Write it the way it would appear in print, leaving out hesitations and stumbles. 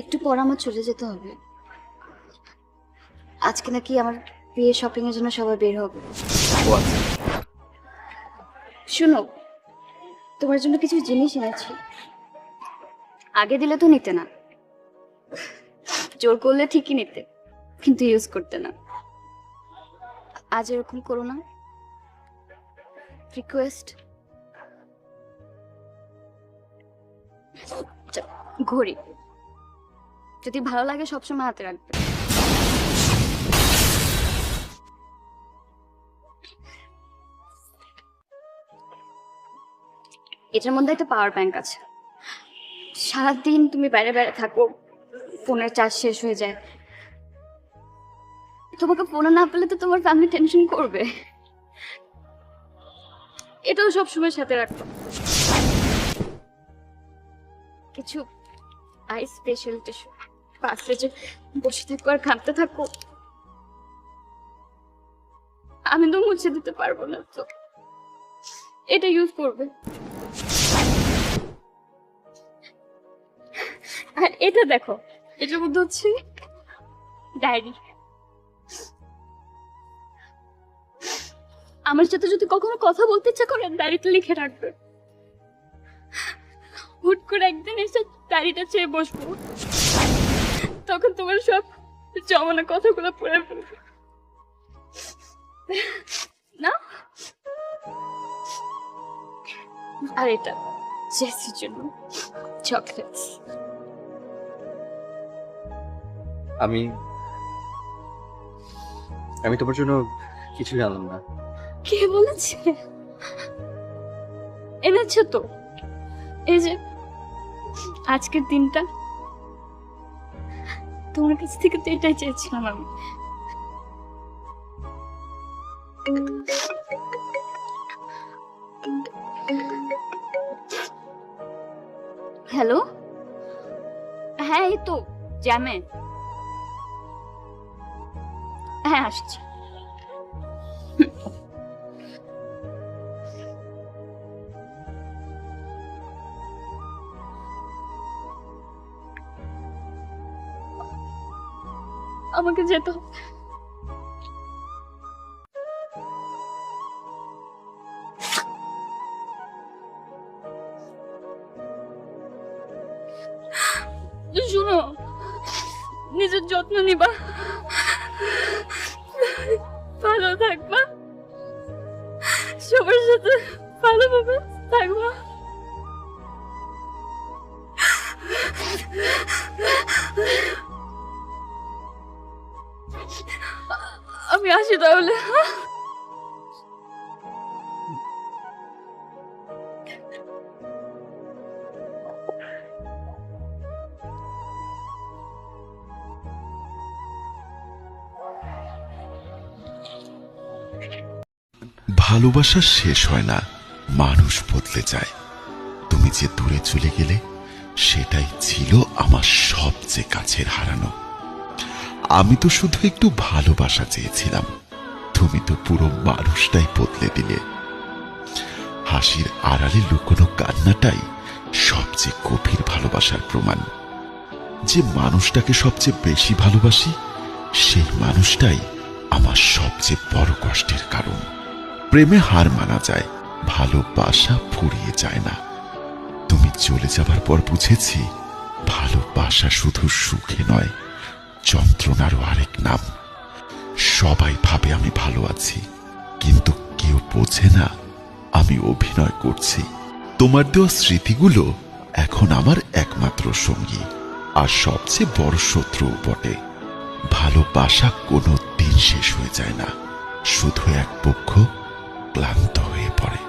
একটু পর আমার চলে যেতে হবে। আজকে নাকি আমার বিয়ে শপিং এর জন্য সবাই বের হবে। ও আচ্ছা। শুনো, তোমার জন্য কিছু জিনিস এনেছি। আগে দিলে তো নিতে না, জোর করলে ঠিকই নিতে, কিন্তু ইউজ করতে না। আজ এরকম করো না, রিকোয়েস্ট। ঘড়ি যদি ভালো লাগে সবসময় হাতে রাখবে। এটার মধ্যে একটা পাওয়ার ব্যাংক আছে। সারাদিন তুমি বাইরে বাইরে থাকো, ফোনের চার্জ শেষ হয়ে যায়, তোমাকে ফোনে না পেলে তো তোমার ফ্যামিলি টেনশন করবে। এটাও সবসময় সাথে রাখো। কিছু আই স্পেশাল টিস্যু, পাশে যে বসে থাকো আর ঘামতে থাকো, আমি তো মুছে দিতে পারবো না, তো এটা ইউজ করবে। আর এটা দেখো, এটার মধ্যে হচ্ছে ডায়েরি। আমার সাথে যদি কখনো কথা বলতে ইচ্ছা করে ডায়েরিতে লিখে রাখবে। হুট করে একদিন এসে ডায়েরিটা চেয়ে বসবো, তখন তোমার সব জমানো কথাগুলো পড়ে ফেলবে না। আর এটা জেসির জন্য চকলেটস। আমি আমি তোমার জন্য কিছু জানলাম না। কে বলেছে? এনেছো তো, এই যে আজকের দিনটা তোমার কাছ থেকে তো এটাই চেয়েছিলাম আমি। হ্যালো, হ্যাঁ এই তো জ্যামে। হ্যাঁ আসছি। আমাকে যেতে হবে। শুনো, নিজের যত্ন নিবা, ভালো থাকবা, সবার সাথে ভালোভাবে থাকবা। আমি আসি তাহলে। ভালোবাসা শেষ হয় না, মানুষ বদলে যায়। তুমি যে দূরে চলে গেলে সেটাই ছিল আমার সবচেয়ে কাছের হারানো। আমি তো শুধু একটু ভালোবাসা চেয়েছিলাম, তুমি তো পুরো মানুষটাই বদলে দিলে। হাসির আড়ালে লুকোনো কান্নাটাই সবচেয়ে গভীর ভালোবাসার প্রমাণ। যে মানুষটাকে সবচেয়ে বেশি ভালোবাসি সেই মানুষটাই আমার সবচেয়ে বড় কষ্টের কারণ। প্রেমে হার মানা যায়, ভালোবাসা ফুরিয়ে যায় না। তুমি চলে যাবার পর বুঝেছি ভালোবাসা শুধু সুখে নয়, যন্ত্রণারও আরেক নাম। সবাই ভাবে আমি ভালো আছি, কিন্তু কেউ বোঝে না আমি অভিনয় করছি। তোমার দেওয়া স্মৃতিগুলো এখন আমার একমাত্র সঙ্গী আর সবচেয়ে বড় শত্রুও বটে। ভালোবাসা কোনো দিন শেষ হয়ে যায় না, শুধু এক পক্ষ ক্লান্ত হয়ে পড়ে।